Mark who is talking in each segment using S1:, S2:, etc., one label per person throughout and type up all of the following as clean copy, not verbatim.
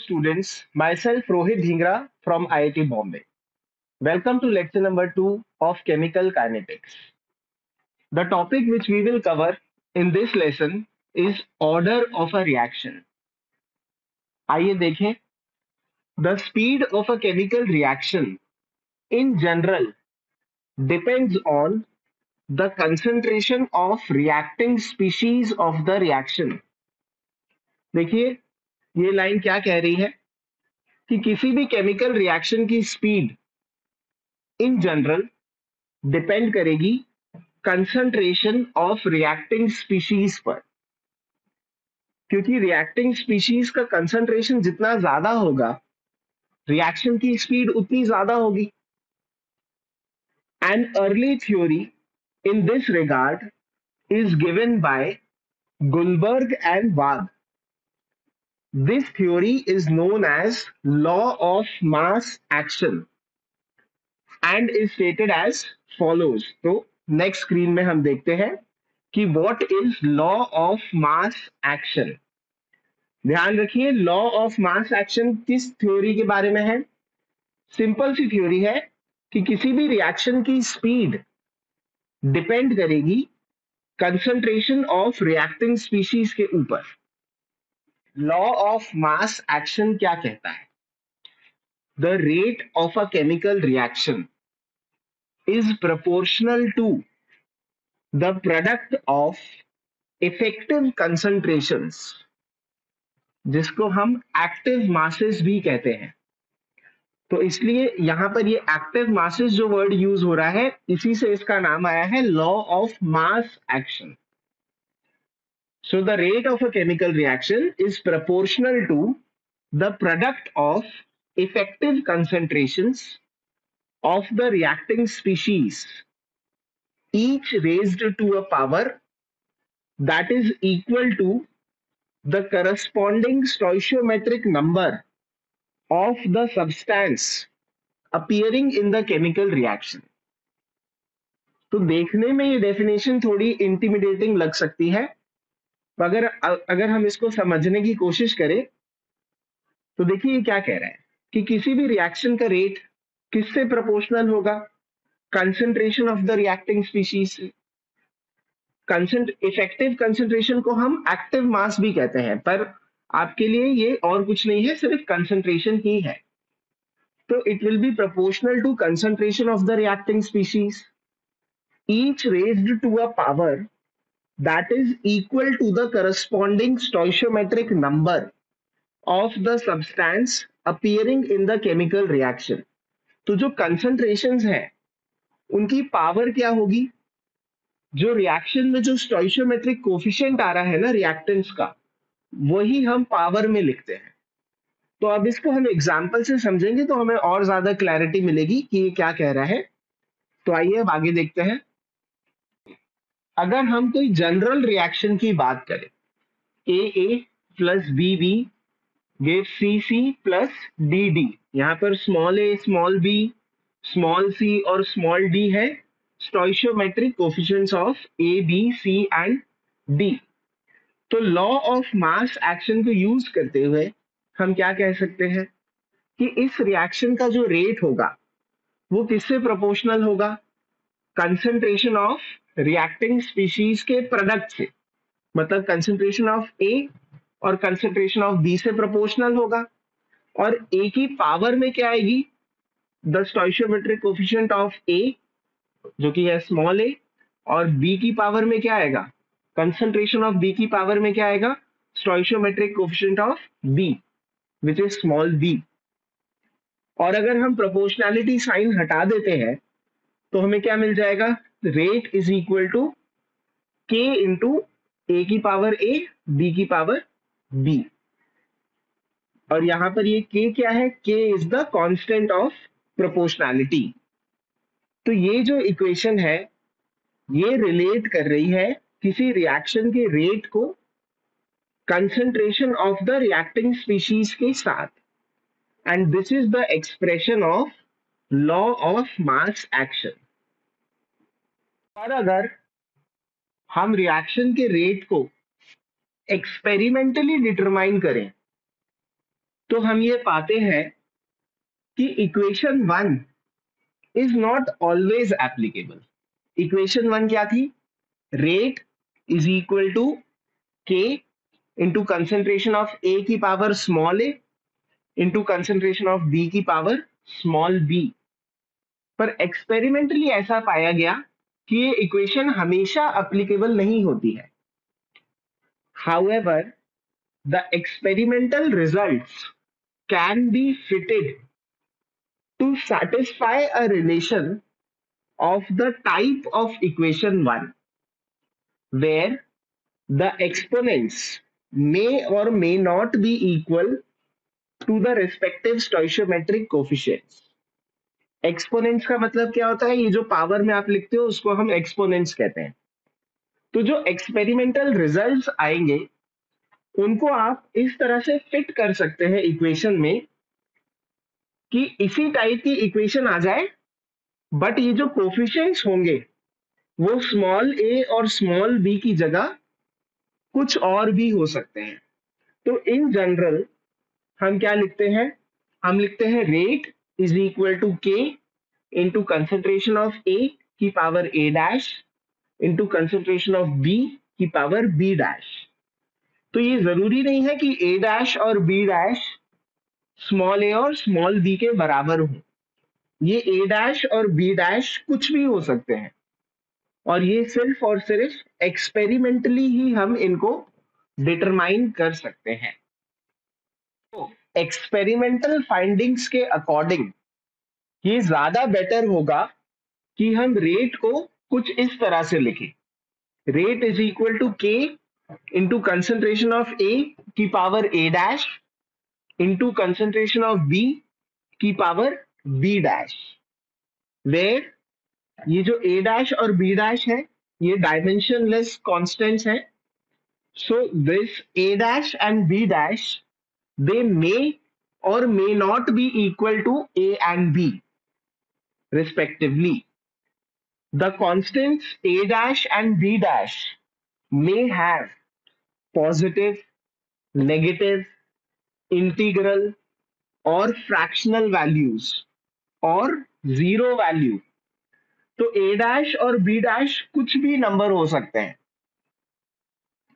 S1: students, myself Rohit Dhingra from IIT Bombay. Welcome to lecture number 2 of Chemical Kinetics. The topic which we will cover in this lesson is order of a reaction. आइए देखें. The speed of a chemical reaction in general depends on the concentration of reacting species of the reaction. देखिए ये line क्या कह रही है कि किसी भी केमिकल रिएक्शन की स्पीड इन जनरल डिपेंड करेगी कंसंट्रेशन ऑफ रिएक्टिंग स्पीशीज पर. क्योंकि रिएक्टिंग स्पीशीज का कंसंट्रेशन जितना ज्यादा होगा रिएक्शन की स्पीड उतनी ज्यादा होगी. An early theory in this regard is given by Guldberg and Waage. This theory is known as law of mass action and is stated as follows. तो next screen में हम देखते हैं कि what is law of mass action. ध्यान रखिए law of mass action किस theory के बारे में है. सिंपल सी थ्योरी है कि किसी भी रिएक्शन की स्पीड डिपेंड करेगी कंसंट्रेशन ऑफ रिएक्टिंग स्पीशीज के ऊपर. लॉ ऑफ मास एक्शन क्या कहता है. The rate of a chemical reaction is proportional to the product of effective concentrations, जिसको हम एक्टिव मासेस भी कहते हैं. तो इसलिए यहां पर ये एक्टिव मासेस जो वर्ड यूज हो रहा है इसी से इसका नाम आया है law of mass action. So the rate of a chemical reaction is proportional to the product of effective concentrations of the reacting species, each raised to a power that is equal to the corresponding stoichiometric number of the substance appearing in the chemical reaction. तो देखने में ये definition थोड़ी intimidating लग सकती है, मगर अगर हम इसको समझने की कोशिश करें तो देखिए ये क्या कह रहा है कि किसी भी रिएक्शन का रेट किससे प्रोपोर्शनल होगा. Concentration of the reacting species से. इफेक्टिव कंसंट्रेशन को हम एक्टिव मास भी कहते हैं, पर आपके लिए ये और कुछ नहीं है, सिर्फ कंसंट्रेशन ही है. तो it will be proportional to concentration of the reacting species each raised to a power that is equal to the corresponding stoichiometric number of the substance appearing in the chemical reaction. तो जो concentrations हैं उनकी power क्या होगी. जो reaction में जो स्टोइशियोमेट्रिक coefficient आ रहा है ना रिएक्टेंट्स का, वही हम पावर में लिखते हैं. तो अब इसको हम एग्जांपल से समझेंगे तो हमें और ज्यादा क्लैरिटी मिलेगी कि ये क्या कह रहा है. तो आइए अब आगे देखते हैं. अगर हम कोई जनरल रिएक्शन की बात करें, A plus B give C plus D. यहाँ पर small A small B small C और स्मॉल डी है stoichiometric coefficients of A B C and D. तो लॉ ऑफ मास एक्शन को यूज करते हुए हम क्या कह सकते हैं कि इस रिएक्शन का जो रेट होगा वो किससे प्रोपोर्शनल होगा. कंसंट्रेशन ऑफ रिएक्टिंग स्पीशीज के प्रोडक्ट से. मतलब कंसंट्रेशन ऑफ ए और कंसंट्रेशन ऑफ बी से प्रोपोर्शनल होगा. और ए की पावर में क्या आएगी, द स्टोइशियोमेट्रिक कोफिशिएंट ऑफ ए जो कि है स्मॉल ए, और बी की पावर में क्या आएगा, कंसंट्रेशन ऑफ बी की पावर में क्या आएगा, stoichiometric coefficient of B which is small b. और अगर हम प्रोपोर्शनैलिटी साइन हटा देते हैं तो हमें क्या मिल जाएगा, rate is equal to K into ए की पावर ए बी की पावर बी. और यहां पर ये के क्या है, के is the constant of proportionality. तो ये जो इक्वेशन है ये रिलेट कर रही है किसी रिएक्शन के रेट को concentration of the reacting species के साथ. And this is the expression of law of mass action. और अगर हम रिएक्शन के रेट को एक्सपेरिमेंटली डिटरमाइन करें तो हम ये पाते हैं कि equation 1 is not always applicable. Equation 1 क्या थी? Rate is equal to K into concentration of A की power small a into concentration of B की पावर स्मॉल बी। पर एक्सपेरिमेंटली ऐसा पाया गया कि ये इक्वेशन हमेशा एप्लीकेबल नहीं होती है। However, the experimental results can be fitted to satisfy a relation of the type of equation 1 where the exponents may or may not be equal to the respective stoichiometric coefficients. Exponents का मतलब क्या होता है? ये जो power में आप लिखते हो उसको हम एक्सपोनेंट्स कहते हैं। तो जो एक्सपेरिमेंटल रिजल्ट्स आएंगे उनको आप इस तरह से फिट कर सकते हैं इक्वेशन में कि इसी टाइप की इक्वेशन आ जाए, बट ये जो कोफिशिएंट्स होंगे वो स्मॉल ए और स्मॉल बी की जगह कुछ और भी हो सकते हैं। तो इन जनरल हम क्या लिखते हैं? हम लिखते हैं rate is equal to K into concentration of A की power A dash into concentration of B की पावर बी डैश। तो ये जरूरी नहीं है कि ए डैश और बी डैश स्मॉल ए और स्मॉल बी के बराबर हो। ये ए डैश और बी डैश कुछ भी हो सकते हैं और ये सिर्फ और सिर्फ एक्सपेरिमेंटली ही हम इनको डिटरमाइन कर सकते हैं। तो एक्सपेरिमेंटल फाइंडिंग्स के अकॉर्डिंग ये ज्यादा बेटर होगा कि हम रेट को कुछ इस तरह से लिखें। Rate is equal to K into concentration of A की power A dash into concentration of B की पावर बी डैश, वेयर ये जो ए डैश और बी डैश है ये डायमेंशनलेस कांस्टेंट्स हैं। So this A dash and B dash they may or may not be equal to A and B respectively. The constants A dash and B dash may have positive, negative, integral or fractional values or zero value. तो A dash और B dash कुछ भी number हो सकते हैं।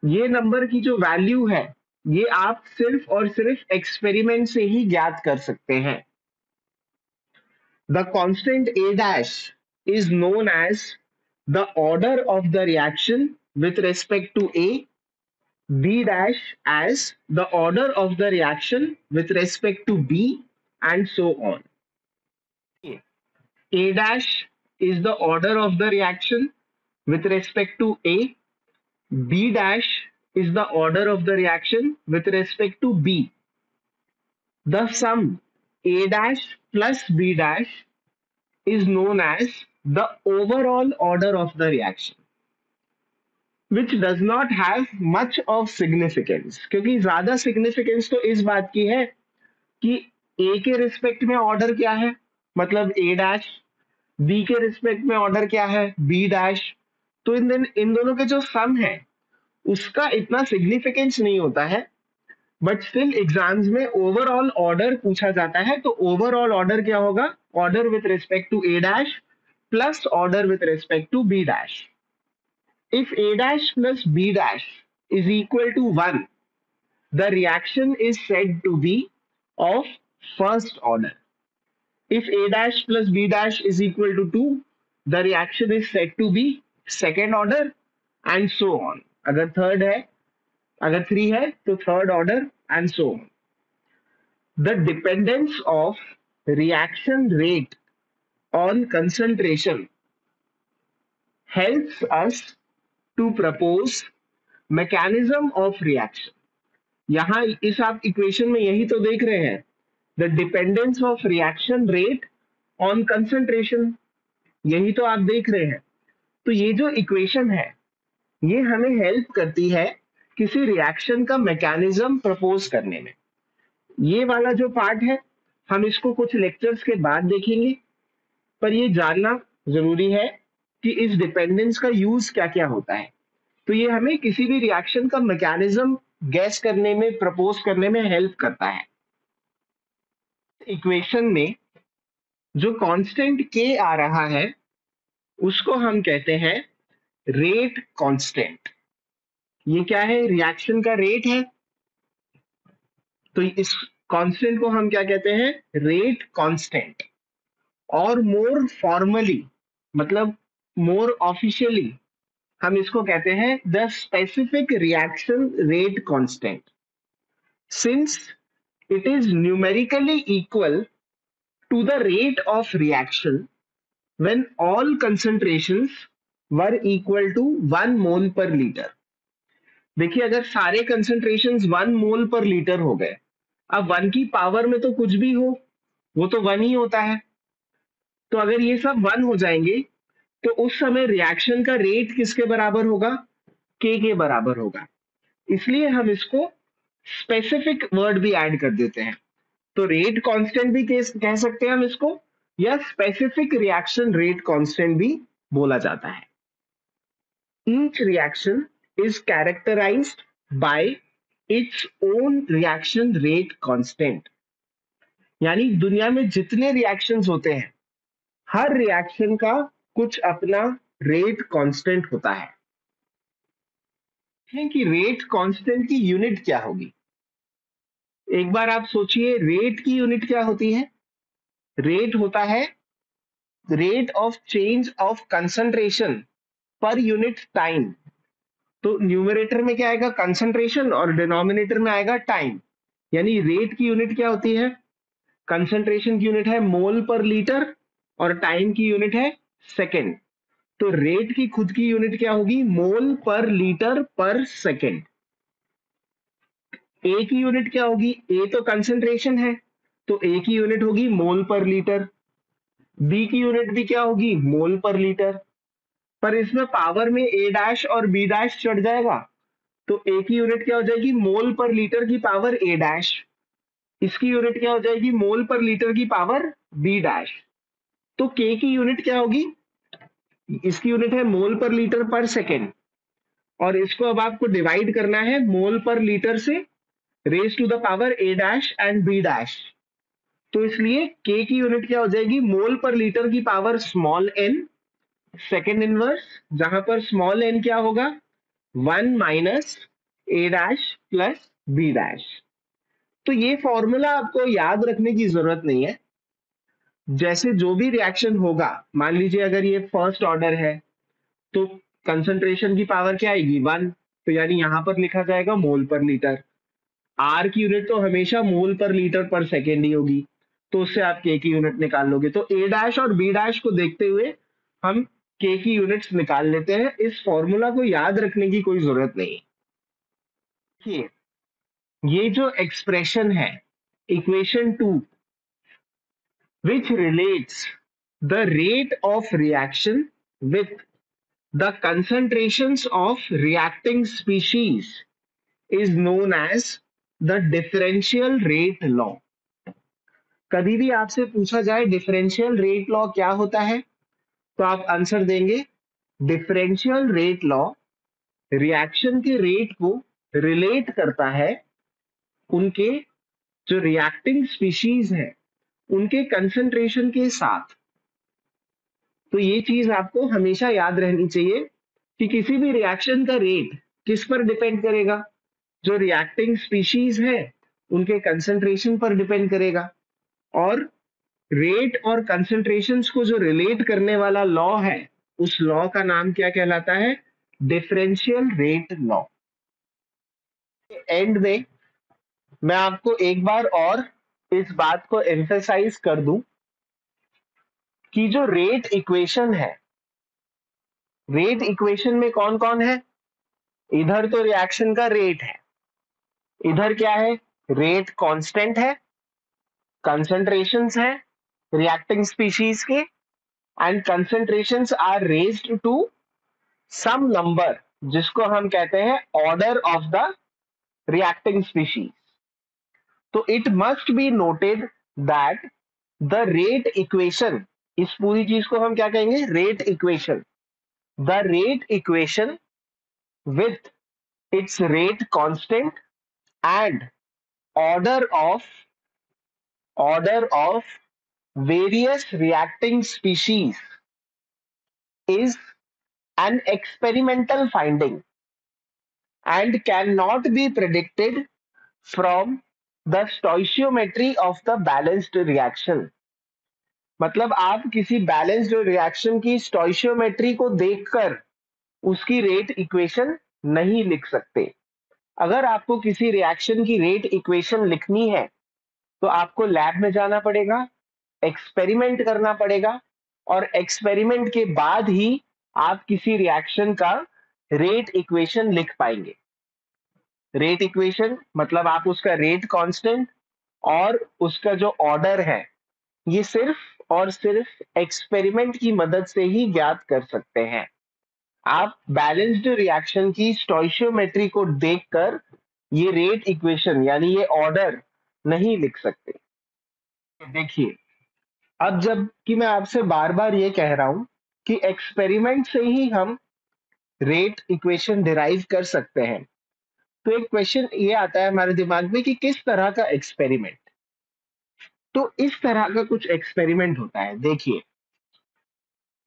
S1: ये number की जो वैल्यू है ये आप सिर्फ और सिर्फ एक्सपेरिमेंट से ही ज्ञात कर सकते हैं। The constant A dash is known as the order of the reaction with respect to A, B dash as the order of the reaction with respect to B, and so on. A dash is the order of the reaction with respect to A, B dash is the order of the reaction with respect to B. The sum A dash plus B dash is known as the overall order of the reaction, which does not have much of significance. क्योंकि ज्यादा significance तो इस बात की है कि ए के respect में ऑर्डर क्या है, मतलब ए डैश, बी के रिस्पेक्ट में ऑर्डर क्या है, बी डैश। तो इन दोनों के जो सम है उसका इतना सिग्निफिकेंस नहीं होता है, बट स्टिल एग्जाम्स में ओवरऑल ऑर्डर पूछा जाता है। तो ओवरऑल ऑर्डर क्या होगा? Order with respect to A dash plus order with respect to B dash. If A dash plus B dash is equal to 1, the reaction is said to be of first order. If A dash plus B dash is equal to 2, the reaction is said to be second order, and so on. अगर third है, अगर 3 है तो third order, and so on. The dependence of reaction rate on concentration helps us to propose mechanism of reaction. यहां इस आप equation में यही तो देख रहे हैं, the dependence of reaction rate on concentration, यही तो आप देख रहे हैं। तो ये जो इक्वेशन है ये हमें हेल्प करती है किसी रिएक्शन का मैकेनिज्म प्रपोज करने में। ये वाला जो पार्ट है हम इसको कुछ लेक्चर्स के बाद देखेंगे, पर ये जानना जरूरी है कि इस डिपेंडेंस का यूज क्या क्या होता है। तो ये हमें किसी भी रिएक्शन का मैकेनिज्म गैस करने में, प्रपोज करने में हेल्प करता है। इक्वेशन में जो कांस्टेंट के आ रहा है उसको हम कहते हैं रेट कांस्टेंट। ये क्या है? रिएक्शन का रेट है, तो इस कांस्टेंट को हम क्या कहते हैं? Rate constant. और मोर फॉर्मली, मतलब मोर ऑफिशियली, हम इसको कहते हैं the specific reaction rate constant, since it is numerically equal to the rate of reaction when all concentrations were equal to 1 mole per liter। देखिए, अगर सारे concentrations 1 मोल पर लीटर हो गए, अब 1 की पावर में तो कुछ भी हो, वो तो 1 ही होता है। तो अगर ये सब 1 हो जाएंगे तो उस समय रिएक्शन का रेट किसके बराबर होगा? के बराबर होगा। इसलिए हम इसको स्पेसिफिक वर्ड भी ऐड कर देते हैं। तो रेट कांस्टेंट भी कह सकते हैं हम इसको, या स्पेसिफिक रिएक्शन रेट कांस्टेंट भी बोला जाता है। Each reaction is characterized by its own reaction rate constant. यानी दुनिया में जितने रिएक्शंस होते हैं, हर रिएक्शन का कुछ अपना रेट कांस्टेंट होता है। कि रेट कांस्टेंट की यूनिट क्या होगी? एक बार आप सोचिए, रेट की यूनिट क्या होती है? रेट होता है rate of change of concentration per unit time. तो न्यूमरेटर में क्या आएगा? कंसंट्रेशन, और डिनोमिनेटर में आएगा टाइम। यानी रेट की यूनिट क्या होती है? कंसंट्रेशन की यूनिट है मोल पर लीटर, और टाइम की यूनिट है सेकेंड। तो रेट की खुद की यूनिट क्या होगी? मोल पर लीटर पर सेकेंड। ए की यूनिट क्या होगी? ए तो कंसंट्रेशन है, तो ए की यूनिट होगी मोल पर लीटर। बी की यूनिट भी क्या होगी? मोल पर लीटर। पर इसमें पावर में ए डैश और बी डैश चढ़ जाएगा, तो ए की यूनिट क्या हो जाएगी? मोल पर लीटर की पावर ए डैश। इसकी यूनिट क्या हो जाएगी? मोल पर लीटर की पावर बी डैश। तो के की यूनिट क्या होगी? इसकी यूनिट है मोल पर लीटर पर सेकेंड, और इसको अब आपको डिवाइड करना है मोल पर लीटर से raise to the power A dash and B dash. तो इसलिए के की यूनिट क्या हो जाएगी? मोल पर लीटर की power small n second inverse, जहां पर स्मॉल एन क्या होगा? 1 minus A dash plus B dash. तो ये फॉर्मूला आपको याद रखने की जरूरत नहीं है। जैसे जो भी रिएक्शन होगा, मान लीजिए अगर ये फर्स्ट ऑर्डर है, तो कंसंट्रेशन की पावर क्या आएगी? 1। तो यानी यहां पर लिखा जाएगा मोल पर लीटर। आर की यूनिट तो हमेशा मोल पर लीटर पर सेकेंड ही होगी, तो उससे आप के की यूनिट निकाल लोगे। तो ए डैश और बी डैश को देखते हुए हम के की यूनिट्स निकाल लेते हैं। इस फॉर्मूला को याद रखने की कोई जरूरत नहीं। देखिए, ये जो एक्सप्रेशन है, equation 2, which relates the rate of reaction with the concentrations of reacting species, is known as the differential rate law। कभी भी आपसे पूछा जाए डिफरेंशियल रेट लॉ क्या होता है, तो आप आंसर देंगे डिफरेंशियल रेट लॉ रिएक्शन के रेट को रिलेट करता है उनके जो रिएक्टिंग स्पीशीज है उनके कंसंट्रेशन के साथ। तो ये चीज आपको हमेशा याद रहनी चाहिए कि किसी भी रिएक्शन का रेट किस पर डिपेंड करेगा? जो रिएक्टिंग स्पीशीज है उनके कंसंट्रेशन पर डिपेंड करेगा। और रेट और कंसंट्रेशंस को जो रिलेट करने वाला लॉ है, उस लॉ का नाम क्या कहलाता है? Differential rate law. एंड में मैं आपको एक बार और इस बात को एम्फेसाइज कर दूं कि जो रेट इक्वेशन है, रेट इक्वेशन में कौन कौन है? इधर तो रिएक्शन का रेट है, इधर क्या है? रेट कांस्टेंट है, कंसंट्रेशंस है रिएक्टिंग स्पीशीज के, and concentrations are raised to some number जिसको हम कहते हैं order of the reacting species. तो it must be noted that the rate equation, इस पूरी चीज को हम क्या कहेंगे? Rate equation. The rate equation with its rate constant and order of order of various reacting species is an experimental finding and cannot be predicted from the stoichiometry of the balanced reaction. मतलब आप किसी balanced reaction की stoichiometry को देखकर उसकी rate equation नहीं लिख सकते। अगर आपको किसी रिएक्शन की रेट इक्वेशन लिखनी है तो आपको लैब में जाना पड़ेगा, एक्सपेरिमेंट करना पड़ेगा और एक्सपेरिमेंट के बाद ही आप किसी रिएक्शन का रेट इक्वेशन लिख पाएंगे। रेट इक्वेशन मतलब आप उसका रेट कांस्टेंट और उसका जो ऑर्डर है ये सिर्फ और सिर्फ एक्सपेरिमेंट की मदद से ही ज्ञात कर सकते हैं। आप बैलेंस्ड रिएक्शन की स्टोइशियोमेट्री को देखकर ये रेट इक्वेशन यानी ये ऑर्डर नहीं लिख सकते। तो देखिए, अब जब कि मैं आपसे बार बार ये कह रहा हूं कि एक्सपेरिमेंट से ही हम रेट इक्वेशन डिराइव कर सकते हैं, तो एक क्वेश्चन ये आता है हमारे दिमाग में कि किस तरह का एक्सपेरिमेंट। तो इस तरह का कुछ एक्सपेरिमेंट होता है। देखिए,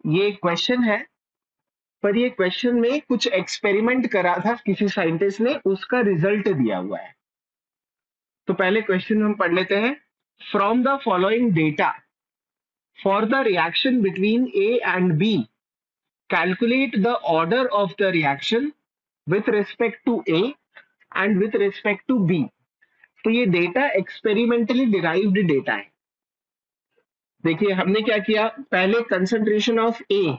S1: ये क्वेश्चन है, पर ये क्वेश्चन में कुछ एक्सपेरिमेंट करा था किसी साइंटिस्ट ने, उसका रिजल्ट दिया हुआ है। तो पहले क्वेश्चन हम पढ़ लेते हैं। From the following data for the reaction between A and B calculate the order of the reaction with respect to A and with respect to B. तो ये डेटा एक्सपेरिमेंटली डिराइव्ड डेटा है। देखिए, हमने क्या किया, पहले कंसंट्रेशन ऑफ ए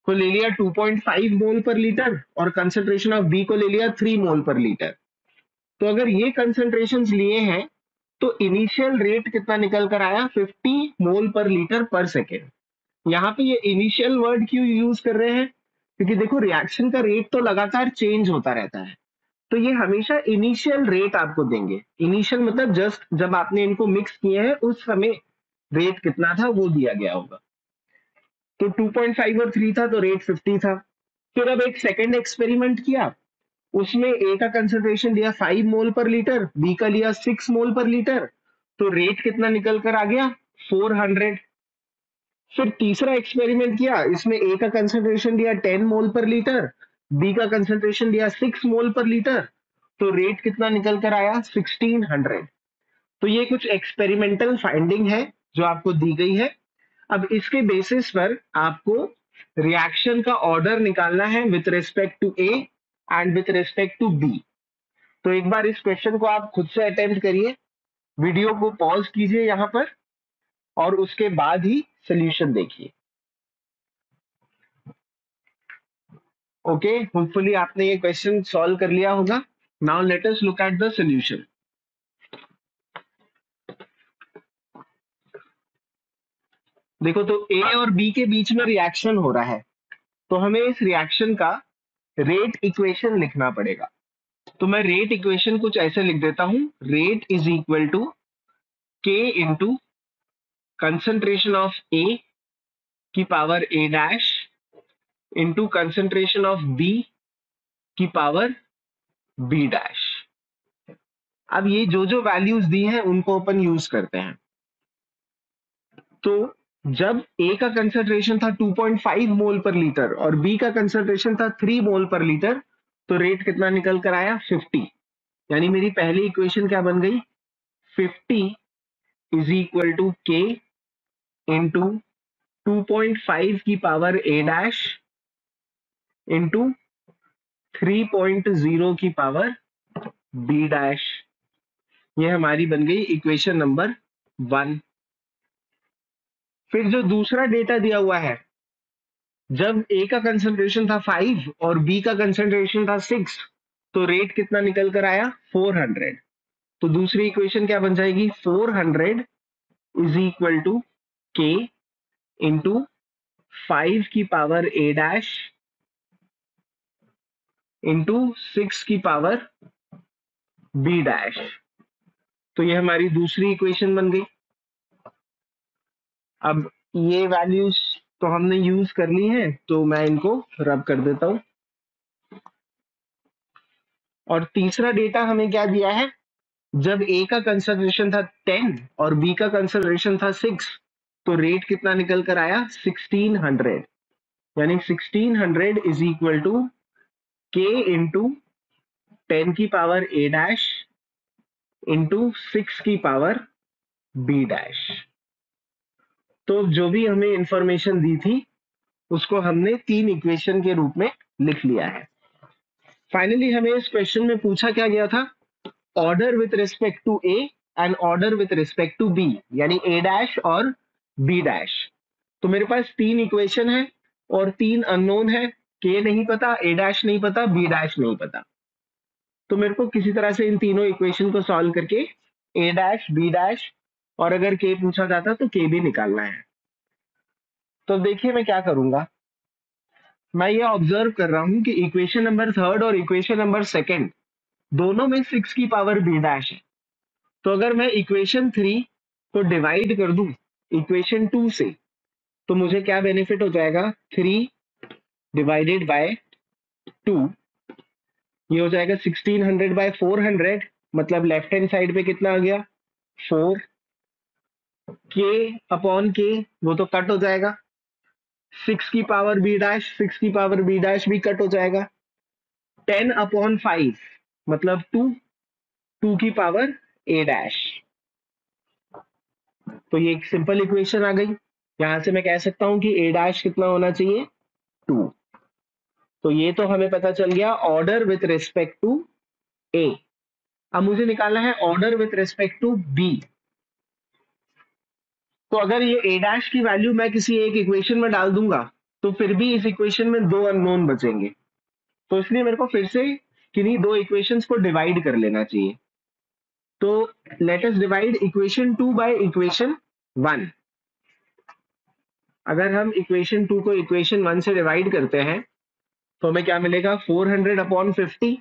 S1: को ले लिया 2.5 मोल पर लीटर और कंसंट्रेशन ऑफ बी को ले लिया 3 मोल पर लीटर। तो अगर ये कंसंट्रेशन लिए हैं तो इनिशियल रेट कितना निकल कर आया, 50 मोल पर लीटर पर सेकेंड। यहाँ पे ये इनिशियल वर्ड क्यों यूज कर रहे हैं, क्योंकि देखो रिएक्शन का रेट तो लगातार चेंज होता रहता है, तो ये हमेशा इनिशियल रेट आपको देंगे। इनिशियल मतलब जस्ट जब आपने इनको मिक्स किए हैं उस समय रेट कितना था वो दिया गया होगा। तो 2.5 और 3 था तो रेट 50 था। फिर अब एक सेकेंड एक्सपेरिमेंट किया, उसमें ए का कंसेंट्रेशन लिया 5 मोल पर लीटर, बी का लिया 6 मोल पर लीटर, तो रेट कितना निकल कर आ गया, 400। फिर तीसरा एक्सपेरिमेंट किया, इसमें ए का कंसेंट्रेशन लिया 10 मोल पर लीटर, बी का कंसेंट्रेशन लिया 6 मोल पर लीटर, तो रेट कितना निकल कर आया, 1600। तो ये कुछ एक्सपेरिमेंटल फाइंडिंग है जो आपको दी गई है। अब इसके बेसिस पर आपको रिएक्शन का ऑर्डर निकालना है with respect to A and with respect to B. तो एक बार इस क्वेश्चन को आप खुद से अटेम्प्ट करिए, वीडियो को पॉज कीजिए यहाँ पर और उसके बाद ही सोल्यूशन देखिए। ओके, होपफुली आपने ये क्वेश्चन सॉल्व कर लिया होगा। Now let us look at the solution. देखो, तो ए और बी के बीच में रिएक्शन हो रहा है, तो हमें इस रिएक्शन का रेट इक्वेशन लिखना पड़ेगा। तो मैं रेट इक्वेशन कुछ ऐसे लिख देता हूं, rate is equal to K into concentration of A की power A dash into concentration of B की पावर बी डैश। अब ये जो जो वैल्यूज दी हैं उनको अपन यूज करते हैं। तो जब ए का कंसंट्रेशन था 2.5 मोल पर लीटर और बी का कंसंट्रेशन था 3 मोल पर लीटर, तो रेट कितना निकल कर आया, 50। यानी मेरी पहली इक्वेशन क्या बन गई, 50 is equal to K into 2.5 की पावर ए डैश इंटू 3.0 की पावर बी डैश। ये हमारी बन गई इक्वेशन नंबर 1। फिर जो दूसरा डेटा दिया हुआ है, जब ए का कंसंट्रेशन था 5 और बी का कंसंट्रेशन था 6, तो रेट कितना निकल कर आया, 400। तो दूसरी इक्वेशन क्या बन जाएगी, 400 is equal to K into 5 की पावर ए डैश इंटू 6 की पावर बी डैश। तो ये हमारी दूसरी इक्वेशन बन गई। अब ये वैल्यूज तो हमने यूज कर ली है, तो मैं इनको रब कर देता हूं। और तीसरा डेटा हमें क्या दिया है, जब ए का कंसंट्रेशन था 10 और बी का कंसंट्रेशन था 6, तो रेट कितना निकल कर आया 1600, यानी 1600 is equal to K into 10 की पावर ए डैश इंटू 6 की पावर बी डैश। तो जो भी हमें इंफॉर्मेशन दी थी उसको हमने 3 इक्वेशन के रूप में लिख लिया है। फाइनली हमें इस क्वेश्चन में पूछा क्या गया था, order with respect to A and order with respect to B, यानी ए डैश और बी डैश। तो मेरे पास 3 इक्वेशन है और 3 अननोन है, के नहीं पता, ए डैश नहीं पता, बी डैश नहीं पता। तो मेरे को किसी तरह से इन तीनों इक्वेशन को सॉल्व करके ए डैश, बी डैश और अगर के पूछा जाता तो के भी निकालना है। तो देखिए मैं क्या करूंगा, मैं ये ऑब्जर्व कर रहा हूं कि इक्वेशन नंबर 3 और इक्वेशन नंबर 2 दोनों में 6 की पावर बी डैश है। तो अगर मैं इक्वेशन 3 को डिवाइड कर दूं इक्वेशन 2 से, तो मुझे क्या बेनिफिट हो जाएगा, 3 डिवाइडेड बाय 2, ये हो जाएगा 1600 बाय 400, मतलब लेफ्ट हैंड साइड पे कितना आ गया 4, के अपॉन के वो तो कट हो जाएगा, 6 की पावर बी डैश, 6 की पावर बी डैश भी कट हो जाएगा, 10 अपॉन 5 मतलब 2, 2 की पावर ए डैश। तो ये एक सिंपल इक्वेशन आ गई। यहां से मैं कह सकता हूं कि ए डैश कितना होना चाहिए 2। तो ये तो हमें पता चल गया order with respect to A. अब मुझे निकालना है order with respect to B. तो अगर ये ए डैश की वैल्यू मैं किसी एक इक्वेशन में डाल दूंगा तो फिर भी इस इक्वेशन में 2 अननोन बचेंगे, तो इसलिए मेरे को फिर से किन्हीं 2 इक्वेशंस को डिवाइड कर लेना चाहिए। तो let us divide equation 2 by equation 1। अगर हम इक्वेशन 2 को इक्वेशन 1 से डिवाइड करते हैं तो हमें क्या मिलेगा 400 अपॉन 50,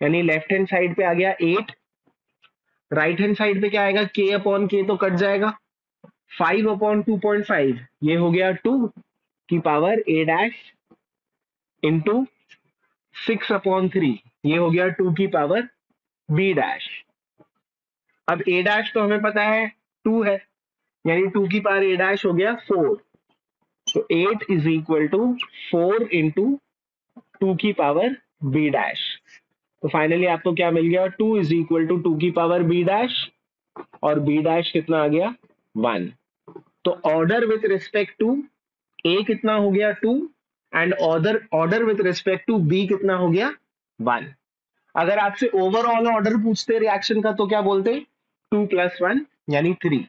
S1: यानी लेफ्ट हैंड साइड पे आ गया 8, राइट हैंड साइड पे क्या आएगा के अपॉन के तो कट जाएगा, 5 अपॉन 2.5 ये हो गया 2 की power A dash into 6 upon 3 ये हो गया 2 की पावर बी डैश। अब ए डैश तो हमें पता है 2 है, यानी 2 की पावर ए डैश हो गया 4। तो 8 इज इक्वल टू 4 इंटू 2 की पावर बी डैश। तो फाइनली आपको क्या मिल गया 2 इज इक्वल टू 2 की पावर बी डैश और बी डैश कितना आ गया 1। तो order with respect to A कितना हो गया 2 and order with respect to B कितना हो गया 1। अगर आपसे ओवरऑल ऑर्डर पूछते रिएक्शन का तो क्या बोलते 2 + 1 यानी 3।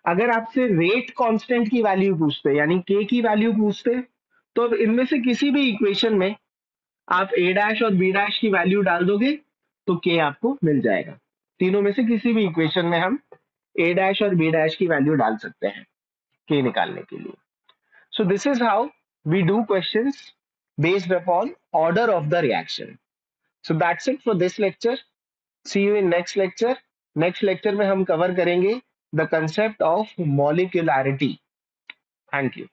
S1: अगर आपसे रेट कांस्टेंट की वैल्यू पूछते यानी के की वैल्यू पूछते, तो अब इनमें से किसी भी इक्वेशन में आप ए डैश और बी डैश की वैल्यू डाल दोगे तो के आपको मिल जाएगा। तीनों में से किसी भी इक्वेशन में हम ए डैश और बी डैश की वैल्यू डाल सकते हैं के निकालने के लिए। So this is how we do questions based upon order of the reaction. So that's it for this lecture. See you in next lecture. Next lecture में हम cover करेंगे the concept of molecularity. Thank you.